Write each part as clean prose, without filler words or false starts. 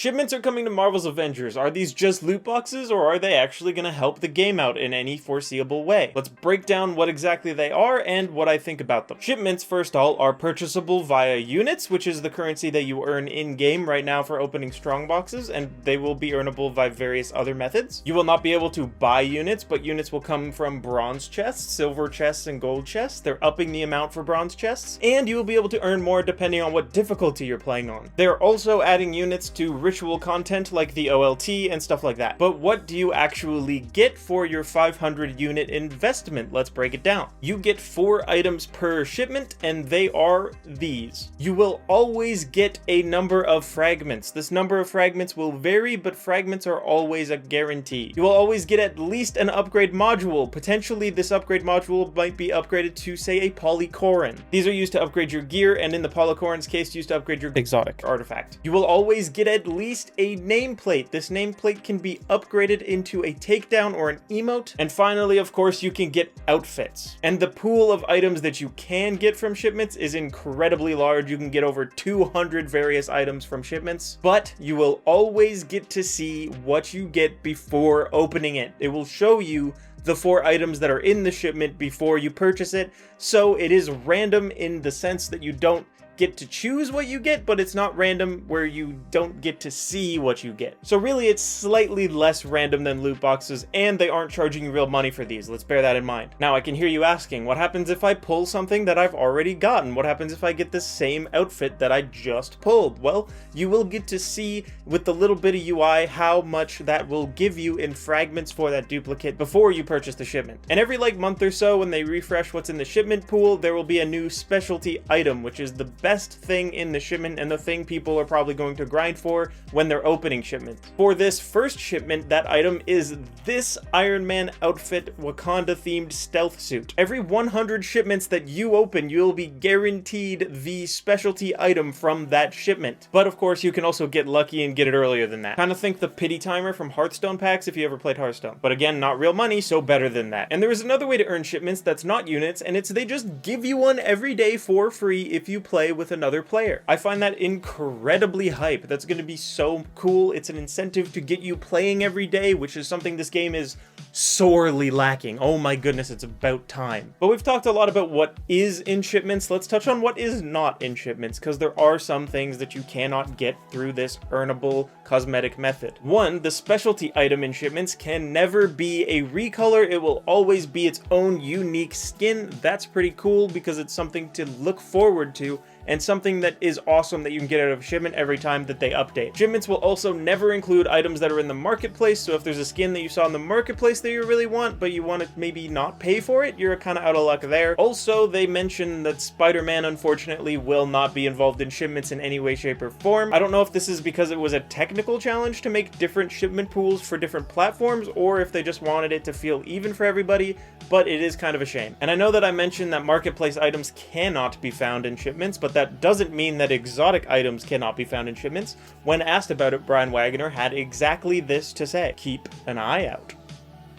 Shipments are coming to Marvel's Avengers. Are these just loot boxes, or are they actually going to help the game out in any foreseeable way? Let's break down what exactly they are and what I think about them. Shipments, first of all, are purchasable via units, which is the currency that you earn in-game right now for opening strong boxes, and they will be earnable by various other methods. You will not be able to buy units, but units will come from bronze chests, silver chests, and gold chests. They're upping the amount for bronze chests, and you will be able to earn more depending on what difficulty you're playing on. They're also adding units to ritual content like the OLT and stuff like that. But what do you actually get for your 500 unit investment? Let's break it down. You get 4 items per shipment, and they are these. You will always get a number of fragments. This number of fragments will vary, but fragments are always a guarantee. You will always get at least an upgrade module. Potentially, this upgrade module might be upgraded to, say, a polycorin. These are used to upgrade your gear, and in the polycorin's case, used to upgrade your exotic artifact. You will always get at least a nameplate. This nameplate can be upgraded into a takedown or an emote. And finally, of course, you can get outfits. And the pool of items that you can get from shipments is incredibly large. You can get over 200 various items from shipments, but you will always get to see what you get before opening it. It will show you the 4 items that are in the shipment before you purchase it, so it is random in the sense that you don't get to choose what you get, but it's not random where you don't get to see what you get. So really, it's slightly less random than loot boxes, and they aren't charging you real money for these. Let's bear that in mind. Now, I can hear you asking, what happens if I pull something that I've already gotten? What happens if I get the same outfit that I just pulled? Well, you will get to see with the little bit of UI how much that will give you in fragments for that duplicate before you purchase the shipment. And every month or so, when they refresh what's in the shipment pool, there will be a new specialty item, which is the best thing in the shipment and the thing people are probably going to grind for when they're opening shipments. For this first shipment, that item is this Iron Man outfit Wakanda themed stealth suit. Every 100 shipments that you open, you'll be guaranteed the specialty item from that shipment. But of course, you can also get lucky and get it earlier than that. Kind of think the pity timer from Hearthstone packs if you ever played Hearthstone. But again, not real money, so better than that. And there is another way to earn shipments that's not units, and it's they just give you one every day for free if you play with another player. I find that incredibly hype. That's going to be so cool. It's an incentive to get you playing every day, which is something this game is sorely lacking. Oh my goodness, it's about time. But we've talked a lot about what is in shipments. Let's touch on what is not in shipments, because there are some things that you cannot get through this earnable cosmetic method. One, the specialty item in shipments can never be a recolor. It will always be its own unique skin. That's pretty cool because it's something to look forward to and something that is awesome that you can get out of a shipment every time that they update. Shipments will also never include items that are in the marketplace, so if there's a skin that you saw in the marketplace that you really want, but you want to maybe not pay for it, you're kind of out of luck there. Also, they mentioned that Spider-Man, unfortunately, will not be involved in shipments in any way, shape, or form. I don't know if this is because it was a technical challenge to make different shipment pools for different platforms, or if they just wanted it to feel even for everybody, but it is kind of a shame. And I know that I mentioned that marketplace items cannot be found in shipments, but that doesn't mean that exotic items cannot be found in shipments. When asked about it, Brian Wagner had exactly this to say: keep an eye out.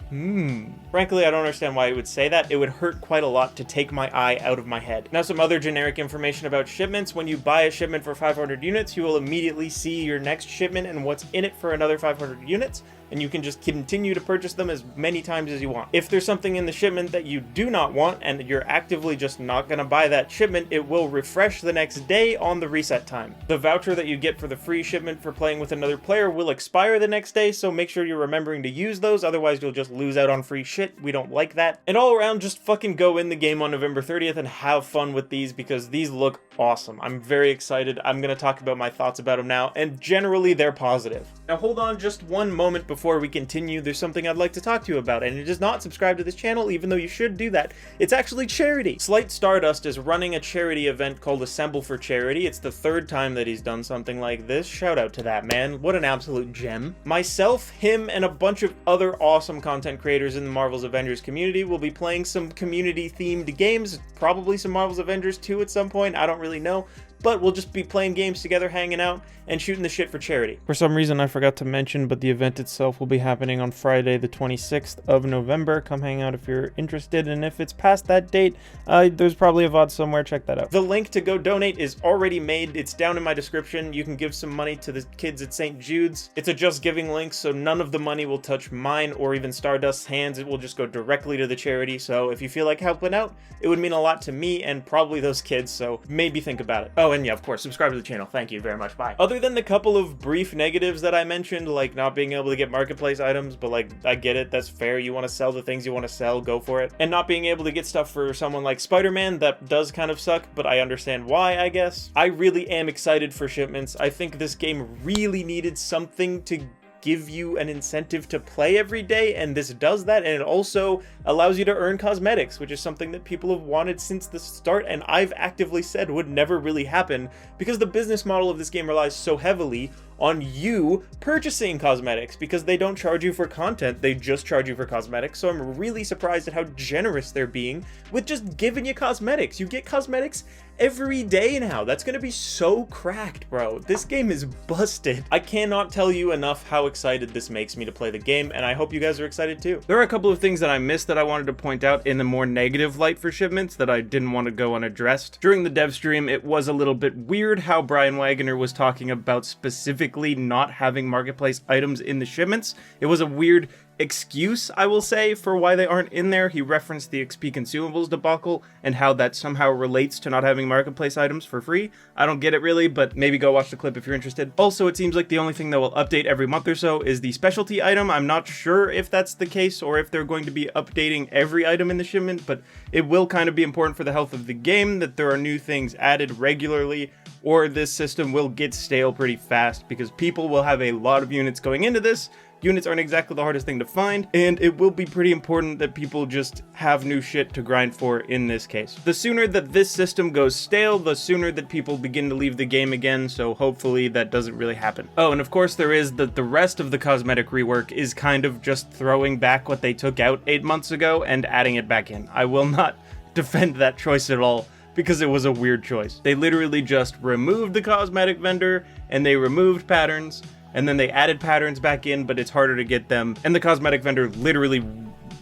Frankly, I don't understand why it would say that. It would hurt quite a lot to take my eye out of my head. Now, some other generic information about shipments. When you buy a shipment for 500 units, you will immediately see your next shipment and what's in it for another 500 units, and you can just continue to purchase them as many times as you want. If there's something in the shipment that you do not want and you're actively just not going to buy that shipment, it will refresh the next day on the reset time. The voucher that you get for the free shipment for playing with another player will expire the next day, so make sure you're remembering to use those, otherwise you'll just lose out on free shit. We don't like that. And all around, just fucking go in the game on November 30th and have fun with these, because these look awesome. I'm very excited. I'm going to talk about my thoughts about them now, and generally they're positive. Now hold on just one moment before we continue. There's something I'd like to talk to you about, and it is not subscribe to this channel, even though you should do that. It's actually charity. Slight Stardust is running a charity event called Assemble for Charity. It's the 3rd time that he's done something like this. Shout out to that man. What an absolute gem. Myself, him, and a bunch of other awesome content creators in the Marvel's Avengers community will be playing some community-themed games, probably some Marvel's Avengers 2 at some point, I don't really know, but we'll just be playing games together, hanging out, and shooting the shit for charity. For some reason I forgot to mention, but the event itself will be happening on Friday the 26th of November. Come hang out if you're interested, and if it's past that date, there's probably a VOD somewhere, check that out. The link to go donate is already made, it's down in my description. You can give some money to the kids at St. Jude's. It's a Just Giving link, so none of the money will touch mine or even Stardust's hands. It will just go directly to the charity, so if you feel like helping out, it would mean a lot to me and probably those kids, so maybe think about it. Oh, and yeah, of course, subscribe to the channel. Thank you very much. Bye. Other than the couple of brief negatives that I mentioned, like not being able to get marketplace items, but like, I get it, that's fair. You want to sell the things you want to sell, go for it. And not being able to get stuff for someone like Spider-Man, that does kind of suck, but I understand why, I guess. I really am excited for Shipments. I think this game really needed something to give you an incentive to play every day, and this does that, and it also allows you to earn cosmetics, which is something that people have wanted since the start, and I've actively said would never really happen because the business model of this game relies so heavily on you purchasing cosmetics, because they don't charge you for content, they just charge you for cosmetics. So I'm really surprised at how generous they're being with just giving you cosmetics. You get cosmetics every day now. That's gonna be so cracked, bro. This game is busted. I cannot tell you enough how excited this makes me to play the game, and I hope you guys are excited too. There are a couple of things that I missed that I wanted to point out in the more negative light for Shipments that I didn't want to go unaddressed. During the dev stream, it was a little bit weird how Brian Wagner was talking about specifically not having marketplace items in the shipments. It was a weird excuse, I will say, for why they aren't in there. He referenced the XP consumables debacle and how that somehow relates to not having marketplace items for free. I don't get it really, but maybe go watch the clip if you're interested. Also, it seems like the only thing that will update every month or so is the specialty item. I'm not sure if that's the case or if they're going to be updating every item in the shipment, but it will kind of be important for the health of the game that there are new things added regularly, or this system will get stale pretty fast because people will have a lot of units going into this. Units aren't exactly the hardest thing to find, and it will be pretty important that people just have new shit to grind for in this case. The sooner that this system goes stale, the sooner that people begin to leave the game again, so hopefully that doesn't really happen. Oh, and of course there is that the rest of the cosmetic rework is kind of just throwing back what they took out 8 months ago and adding it back in. I will not defend that choice at all, because it was a weird choice. They literally just removed the cosmetic vendor, and they removed patterns, and then they added patterns back in, but it's harder to get them. And the cosmetic vendor literally,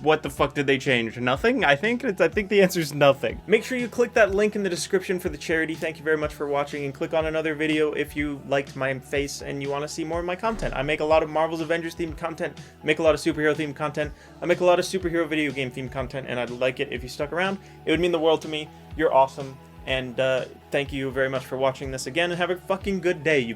what the fuck did they change? Nothing? I think the answer is nothing. Make sure you click that link in the description for the charity. Thank you very much for watching, and click on another video if you liked my face and you want to see more of my content. I make a lot of Marvel's Avengers themed content, make a lot of superhero themed content, I make a lot of superhero video game themed content, and I'd like it if you stuck around. It would mean the world to me. You're awesome, and thank you very much for watching this again, and have a fucking good day, you